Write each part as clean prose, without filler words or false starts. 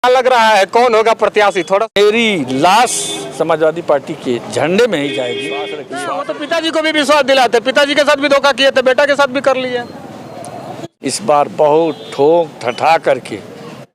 क्या लग रहा है कौन होगा प्रत्याशी? थोड़ा मेरी लाश समाजवादी पार्टी के झंडे में ही जाएगी। वो तो पिताजी को भी विश्वास दिलाते, पिताजी के साथ भी धोखा किए थे, बेटा के साथ भी कर लिए। इस बार बहुत ठोक ठठा करके।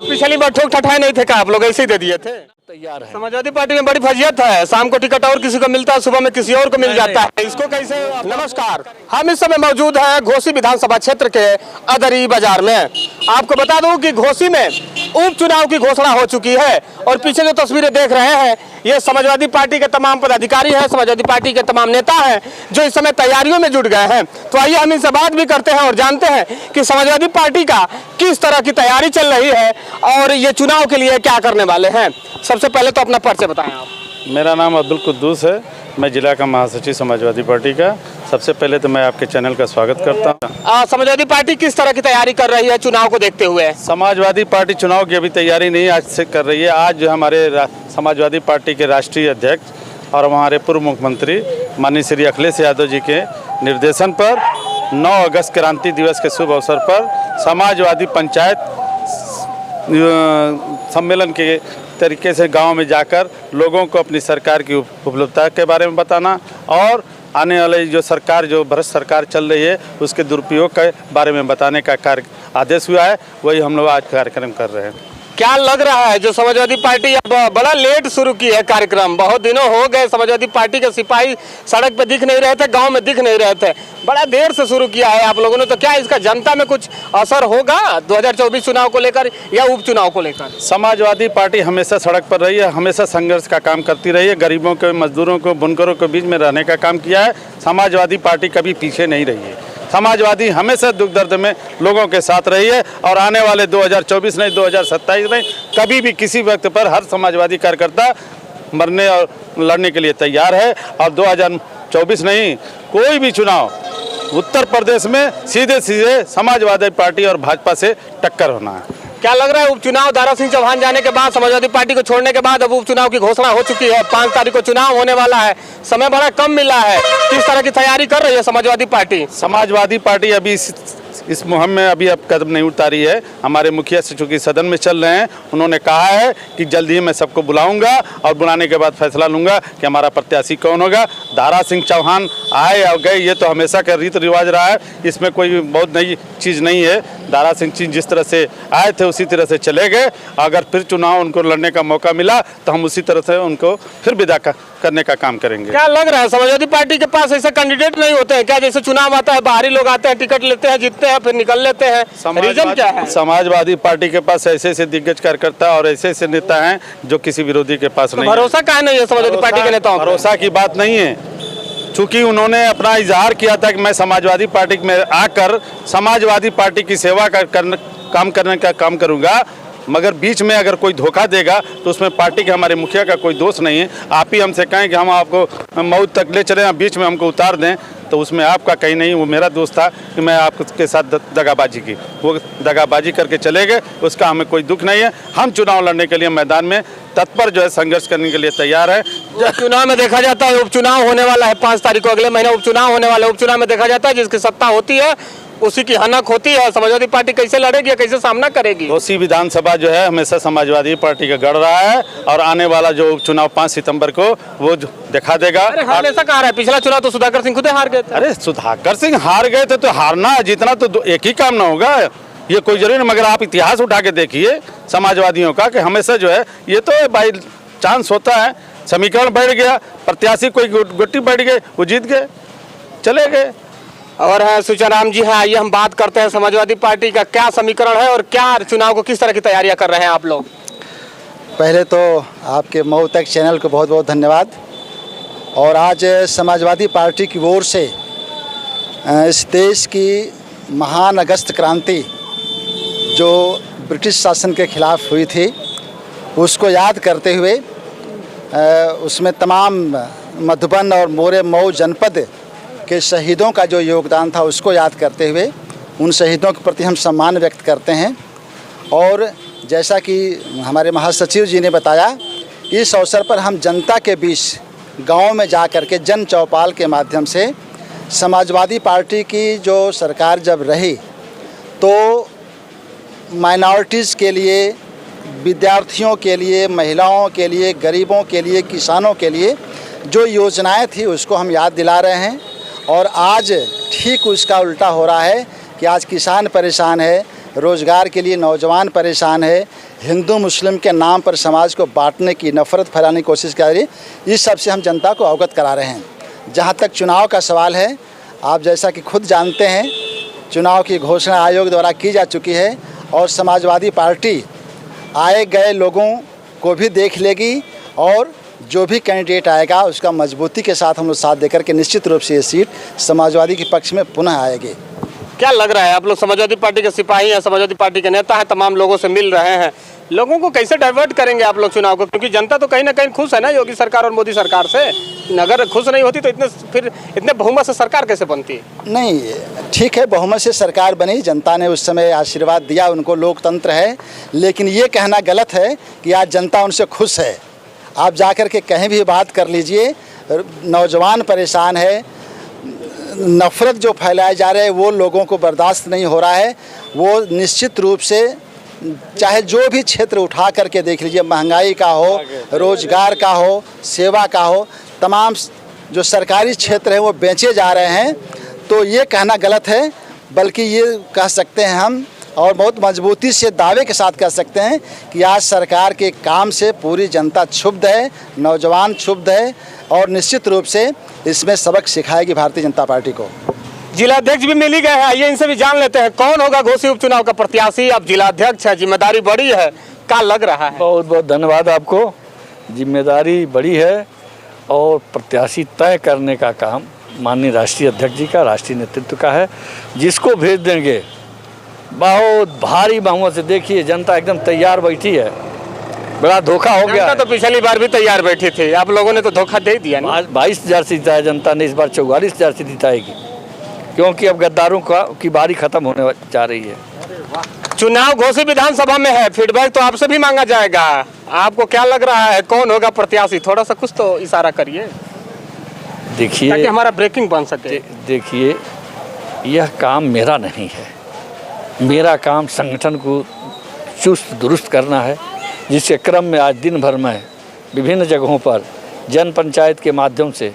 पिछली बार ठोक ठठाए नहीं थे, क्या आप लोग ऐसे ही दे दिए थे? तैयार है। समाजवादी पार्टी में बड़ी फजीयत है, शाम को टिकट और किसी को मिलता है, सुबह में किसी और को मिल जाता है, इसको कैसे? नमस्कार, हम इस समय मौजूद हैं घोसी विधानसभा क्षेत्र के अदरी बाजार में। आपको बता दूं कि घोसी में उपचुनाव की घोषणा हो चुकी है और पीछे जो तस्वीरें देख रहे हैं ये समाजवादी पार्टी के तमाम पदाधिकारी हैं, समाजवादी पार्टी के तमाम नेता हैं जो इस समय तैयारियों में जुट गए हैं। तो आइए हम इनसे बात भी करते हैं और जानते हैं कि समाजवादी पार्टी का किस तरह की तैयारी चल रही है और ये चुनाव के लिए क्या करने वाले हैं। सबसे पहले तो अपना परिचय बताएं आप। मेरा नाम अब्दुल कुद्दूस है, मैं जिला का महासचिव समाजवादी पार्टी का। सबसे पहले तो मैं आपके चैनल का स्वागत करता हूँ। समाजवादी पार्टी किस तरह की तैयारी कर रही है चुनाव को देखते हुए? समाजवादी पार्टी चुनाव की अभी तैयारी नहीं आज से कर रही है। आज जो हमारे समाजवादी पार्टी के राष्ट्रीय अध्यक्ष और हमारे पूर्व मुख्यमंत्री माननीय श्री अखिलेश यादव जी के निर्देशन पर 9 अगस्त क्रांति दिवस के शुभ अवसर पर समाजवादी पंचायत सम्मेलन के तरीके से गांव में जाकर लोगों को अपनी सरकार की उपलब्धता के बारे में बताना और आने वाले जो सरकार जो भ्रष्ट सरकार चल रही है उसके दुरुपयोग के बारे में बताने का कार्य आदेश हुआ है, वही हम लोग आज कार्यक्रम कर रहे हैं। क्या लग रहा है जो समाजवादी पार्टी अब बड़ा लेट शुरू की है कार्यक्रम? बहुत दिनों हो गए समाजवादी पार्टी के सिपाही सड़क पे दिख नहीं रहे थे, गांव में दिख नहीं रहे थे, बड़ा देर से शुरू किया है आप लोगों ने। तो क्या इसका जनता में कुछ असर होगा 2024 चुनाव को लेकर या उपचुनाव को लेकर? समाजवादी पार्टी हमेशा सड़क पर रही है, हमेशा संघर्ष का काम करती रही है, गरीबों के, मजदूरों को, बुनकरों के बीच में रहने का काम किया है। समाजवादी पार्टी कभी पीछे नहीं रही है। समाजवादी हमेशा दुख दर्द में लोगों के साथ रही है और आने वाले 2024 नहीं 2027 में कभी भी किसी वक्त पर हर समाजवादी कार्यकर्ता मरने और लड़ने के लिए तैयार है। और 2024 नहीं कोई भी चुनाव उत्तर प्रदेश में सीधे सीधे समाजवादी पार्टी और भाजपा से टक्कर होना है। क्या लग रहा है उपचुनाव दारा सिंह चौहान जाने के बाद, समाजवादी पार्टी को छोड़ने के बाद अब उपचुनाव की घोषणा हो चुकी है, 5 तारीख को चुनाव होने वाला है, समय बड़ा कम मिला है, किस तरह की तैयारी कर रही है समाजवादी पार्टी? समाजवादी पार्टी अभी इस मुहिम में अभी अब कदम नहीं उतारी है। हमारे मुखिया से चूँकि सदन में चल रहे हैं, उन्होंने कहा है कि जल्द ही मैं सबको बुलाऊंगा और बुलाने के बाद फैसला लूंगा कि हमारा प्रत्याशी कौन होगा। दारा सिंह चौहान आए और गए, ये तो हमेशा का रीत रिवाज रहा है, इसमें कोई बहुत नई चीज़ नहीं है। दारा सिंह जिस तरह से आए थे उसी तरह से चले गए। अगर फिर चुनाव उनको लड़ने का मौका मिला तो हम उसी तरह से उनको फिर विदा करने का काम करेंगे। क्या लग रहा है समाजवादी पार्टी के पास ऐसे कैंडिडेट नहीं होते हैं क्या? जैसे चुनाव आता है बाहरी लोग आते हैं, टिकट लेते हैं, जीतते हैं, फिर निकल लेते हैं, रीजन क्या है? समाजवादी पार्टी के पास ऐसे ऐसे दिग्गज कार्यकर्ता और ऐसे ऐसे नेता हैं जो किसी विरोधी के पास नहीं। भरोसा क्या नहीं है समाजवादी पार्टी के नेताओं? भरोसा की बात नहीं है, चूँकि उन्होंने अपना इजहार किया था कि मैं समाजवादी पार्टी में आकर समाजवादी पार्टी की सेवा करने का काम करूंगा, मगर बीच में अगर कोई धोखा देगा तो उसमें पार्टी के हमारे मुखिया का कोई दोष नहीं है। आप ही हमसे कहें कि हम आपको मौत तक ले चले, बीच में हमको उतार दें, तो उसमें आपका कहीं नहीं। वो मेरा दोस्त था कि मैं आपके साथ दगाबाजी की, वो दगाबाजी करके चले गए, उसका हमें कोई दुख नहीं है। हम चुनाव लड़ने के लिए मैदान में तत्पर जो है संघर्ष करने के लिए तैयार है। चुनाव में देखा जाता है उपचुनाव होने वाला है 5 तारीख को, अगले महीने उपचुनाव होने वाला है। उपचुनाव में देखा जाता है जिसकी सत्ता होती है उसी की हनक होती है। समाजवादी पार्टी कैसे लड़ेगी, कैसे सामना करेगी? घोसी विधानसभा जो है हमेशा समाजवादी पार्टी का गढ़ रहा है और आने वाला जो उपचुनाव 5 सितंबर को वो दिखा देगा। हमेशा कहा रहा है, पिछला चुनाव तो सुधाकर सिंह खुद हार गए थे। अरे सुधाकर सिंह हार गए थे तो हारना जीतना तो एक ही काम ना होगा, ये कोई जरूरी नहीं। मगर आप इतिहास उठा के देखिए समाजवादियों का कि हमेशा जो है ये तो बाई चांस होता है, समीकरण बैठ गया, प्रत्याशी कोई गुट्टी बैठ गए, वो जीत गए, चले गए। और है सुचाराम जी हैं, आइए हम बात करते हैं समाजवादी पार्टी का क्या समीकरण है और क्या चुनाव को किस तरह की तैयारियां कर रहे हैं आप लोग? पहले तो आपके मऊ तक चैनल को बहुत बहुत धन्यवाद। और आज समाजवादी पार्टी की ओर से इस देश की महान अगस्त क्रांति जो ब्रिटिश शासन के खिलाफ हुई थी उसको याद करते हुए उसमें तमाम मधुबन और मोरे मऊ जनपद के शहीदों का जो योगदान था उसको याद करते हुए उन शहीदों के प्रति हम सम्मान व्यक्त करते हैं। और जैसा कि हमारे महासचिव जी ने बताया, इस अवसर पर हम जनता के बीच गांव में जा कर के जन चौपाल के माध्यम से समाजवादी पार्टी की जो सरकार जब रही तो माइनॉरिटीज़ के लिए विद्यार्थियों के लिए, महिलाओं के लिए, गरीबों के लिए, किसानों के लिए जो योजनाएं थी उसको हम याद दिला रहे हैं। और आज ठीक उसका उल्टा हो रहा है कि आज किसान परेशान है, रोज़गार के लिए नौजवान परेशान है, हिंदू मुस्लिम के नाम पर समाज को बांटने की, नफ़रत फैलाने की कोशिश कर रही है। इस सब से हम जनता को अवगत करा रहे हैं। जहाँ तक चुनाव का सवाल है, आप जैसा कि खुद जानते हैं, चुनाव की घोषणा आयोग द्वारा की जा चुकी है और समाजवादी पार्टी आए गए लोगों को भी देख लेगी और जो भी कैंडिडेट आएगा उसका मजबूती के साथ हम लोग साथ देकर के निश्चित रूप से ये सीट समाजवादी के पक्ष में पुनः आएगी। क्या लग रहा है, आप लोग समाजवादी पार्टी के सिपाही हैं, समाजवादी पार्टी के नेता हैं, तमाम लोगों से मिल रहे हैं, लोगों को कैसे डाइवर्ट करेंगे आप लोग चुनाव को? क्योंकि जनता तो कहीं ना कहीं खुश है ना योगी सरकार और मोदी सरकार से। अगर खुश नहीं होती तो इतने बहुमत से सरकार कैसे बनती? नहीं, ठीक है, बहुमत से सरकार बनी, जनता ने उस समय आशीर्वाद दिया, उनको लोकतंत्र है। लेकिन ये कहना गलत है कि आज जनता उनसे खुश है। आप जाकर के कहीं भी बात कर लीजिए, नौजवान परेशान है, नफ़रत जो फैलाए जा रहे हैं वो लोगों को बर्दाश्त नहीं हो रहा है। वो निश्चित रूप से चाहे जो भी क्षेत्र उठा करके देख लीजिए, महंगाई का हो, रोज़गार का हो, सेवा का हो, तमाम जो सरकारी क्षेत्र हैं वो बेचे जा रहे हैं। तो ये कहना गलत है, बल्कि ये कह सकते हैं हम और बहुत मजबूती से दावे के साथ कह सकते हैं कि आज सरकार के काम से पूरी जनता क्षुब्ध है, नौजवान क्षुब्ध है और निश्चित रूप से इसमें सबक सिखाएगी भारतीय जनता पार्टी को। जिलाध्यक्ष भी मिल ही गए हैं, आइए इनसे भी जान लेते हैं कौन होगा घोसी उपचुनाव का प्रत्याशी। अब जिलाध्यक्ष है, जिम्मेदारी बड़ी है, क्या लग रहा है? बहुत बहुत धन्यवाद आपको। जिम्मेदारी बड़ी है और प्रत्याशी तय करने का काम माननीय राष्ट्रीय अध्यक्ष जी का, राष्ट्रीय नेतृत्व का है। जिसको भेज देंगे बहुत भारी बहुमत से, देखिए जनता एकदम तैयार बैठी है। बड़ा धोखा हो गया। तो पिछली बार भी तैयार बैठी थी, आप लोगों ने तो धोखा दे दिया ना। 22,000 से जिताया जनता ने, इस बार 44,000 से जिताएगी, क्योंकि अब गद्दारों की बारी खत्म होने जा रही है। चुनाव घोसी विधानसभा में है, फीडबैक तो आपसे भी मांगा जाएगा। आपको क्या लग रहा है, कौन होगा प्रत्याशी? थोड़ा सा कुछ तो इशारा करिए, देखिए, ताकि हमारा ब्रेकिंग बन सके। देखिए, यह काम मेरा नहीं है। मेरा काम संगठन को चुस्त दुरुस्त करना है, जिसके क्रम में आज दिन भर में विभिन्न जगहों पर जन पंचायत के माध्यम से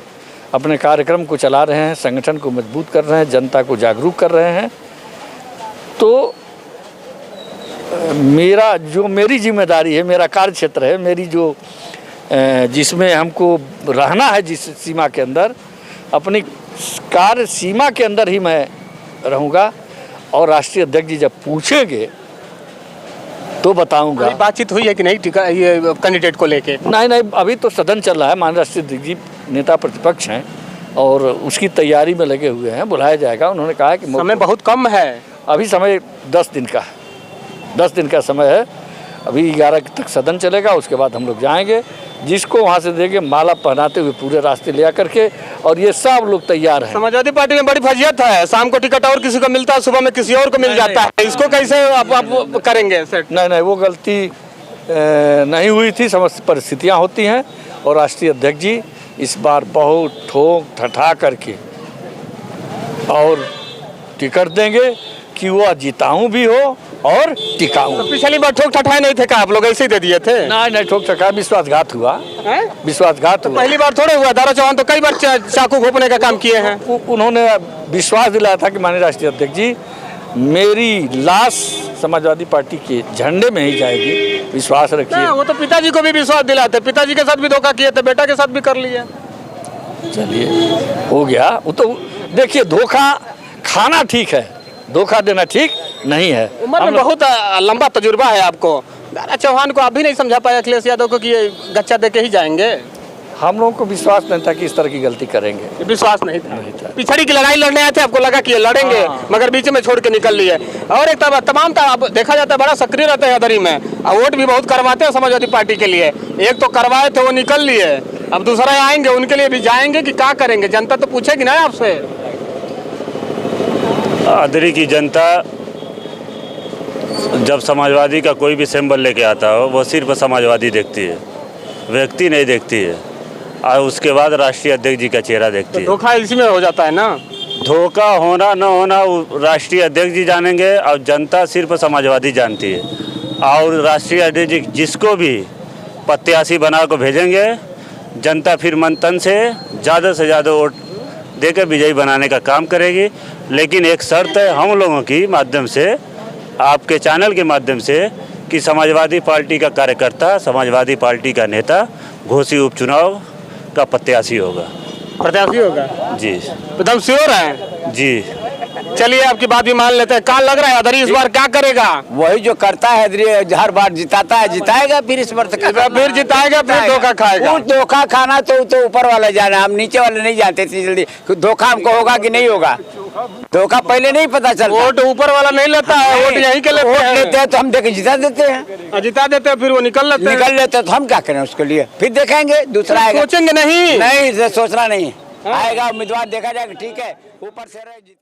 अपने कार्यक्रम को चला रहे हैं, संगठन को मजबूत कर रहे हैं, जनता को जागरूक कर रहे हैं। तो मेरी जिम्मेदारी है, मेरा कार्य क्षेत्र है, मेरी जो जिसमें हमको रहना है, जिस सीमा के अंदर, अपनी कार्य सीमा के अंदर ही मैं रहूँगा। और राष्ट्रीय अध्यक्ष जी जब पूछेंगे तो बताऊंगा। बातचीत हुई है कि नहीं ये कैंडिडेट को लेके? नहीं, अभी तो सदन चल रहा है, माननीय राष्ट्रीय अध्यक्ष जी नेता प्रतिपक्ष हैं और उसकी तैयारी में लगे हुए हैं, बुलाया जाएगा। उन्होंने कहा कि समय बहुत कम है, अभी समय 10 दिन का है, 10 दिन का समय है। अभी 11 तक सदन चलेगा, उसके बाद हम लोग जाएंगे। जिसको वहाँ से देंगे माला पहनाते हुए पूरे रास्ते ले आकर के, और ये सब लोग तैयार हैं। समाजवादी पार्टी में बड़ी फजीयत है, शाम को टिकट और किसी को मिलता है, सुबह में किसी और को मिल जाता है। इसको कैसे आप करेंगे सेट? नहीं, वो गलती नहीं हुई थी, समस्त परिस्थितियाँ होती हैं। और राष्ट्रीय अध्यक्ष जी इस बार बहुत ठोक ठठा करके और टिकट देंगे कि वो जिताऊं भी हो और टिकाऊं। तो पिछली बार ठोक ठठाए नहीं थे, क्या आप लोग ऐसे ही दे दिए थे? नहीं, ठोक ठठा, विश्वासघात हुआ। विश्वासघात हुआ। पहली बार थोड़े हुआ, दारा चौहान तो कई बार चाकू घोंपने का काम किए हैं। उन्होंने विश्वास दिलाया था कि माननीय राष्ट्रीय अध्यक्ष जी, मेरी लाश समाजवादी पार्टी के झंडे में ही जाएगी, विश्वास रखिए। वो तो पिताजी को भी विश्वास दिलाते, पिताजी के साथ भी धोखा किए थे, बेटा के साथ भी कर लिए। चलिए, हो गया। वो तो देखिए, धोखा खाना ठीक है, धोखा देना ठीक नहीं है। उम्र में बहुत लंबा तजुर्बा है आपको। दारा चौहान को आप भी नहीं समझा पाए, अखिलेश यादव को, कि ये गच्चा दे के ही जाएंगे। हम लोगों को विश्वास नहीं था कि इस तरह की गलती करेंगे। विश्वास नहीं था। पिछड़ी की लड़ाई लड़ने आए थे, आपको लगा कि ये लड़ेंगे, मगर बीच में छोड़ के निकल लिए। और एक तमाम अब देखा जाता है बड़ा सक्रिय रहते हैं अदरी में, वोट भी बहुत करवाते हैं समाजवादी पार्टी के लिए। एक तो करवाए थे, वो निकल लिए, अब दूसरा आएंगे, उनके लिए भी जाएंगे कि क्या करेंगे? जनता तो पूछेगी ना आपसे। अदरी की जनता जब समाजवादी का कोई भी सिंबल लेके आता हो, वो सिर्फ समाजवादी देखती है, व्यक्ति नहीं देखती है। और उसके बाद राष्ट्रीय अध्यक्ष जी का चेहरा देखती है। धोखा इसी में हो जाता है ना। धोखा होना न होना राष्ट्रीय अध्यक्ष जी जानेंगे, और जनता सिर्फ समाजवादी जानती है। और राष्ट्रीय अध्यक्ष जिसको भी प्रत्याशी बना को भेजेंगे, जनता फिर मन तन से ज़्यादा वोट देकर विजयी बनाने का काम करेगी। लेकिन एक शर्त है हम लोगों की माध्यम से, आपके चैनल के माध्यम से, कि समाजवादी पार्टी का कार्यकर्ता, समाजवादी पार्टी का नेता घोसी उपचुनाव का प्रत्याशी होगा। प्रत्याशी होगा जी, एकदम श्योर है जी। चलिए आपकी बात भी मान लेते हैं। क्या लग रहा है अदरी इस बार क्या करेगा? वही जो करता है हर बार जिताता है, जिताएगा फिर इस बार तो फिर जिताएगा, फिर धोखा खाएगा। वो धोखा खाना तो ऊपर वाला जाना, हम नीचे वाले नहीं जानते इतनी जल्दी धोखा हमको होगा कि नहीं होगा। धोखा पहले नहीं पता चलता। वोट ऊपर वाला नहीं लेता है, वोट यहीं के लेते हैं तो हम देखे जिता देते हैं, जिता देते हैं, फिर वो निकल लेते हैं तो हम क्या करें उसके लिए? फिर देखेंगे दूसरा आएगा। सोचेंगे नहीं सोचना नहीं, आएगा उम्मीदवार देखा जाएगा, ठीक है ऊपर से रहे।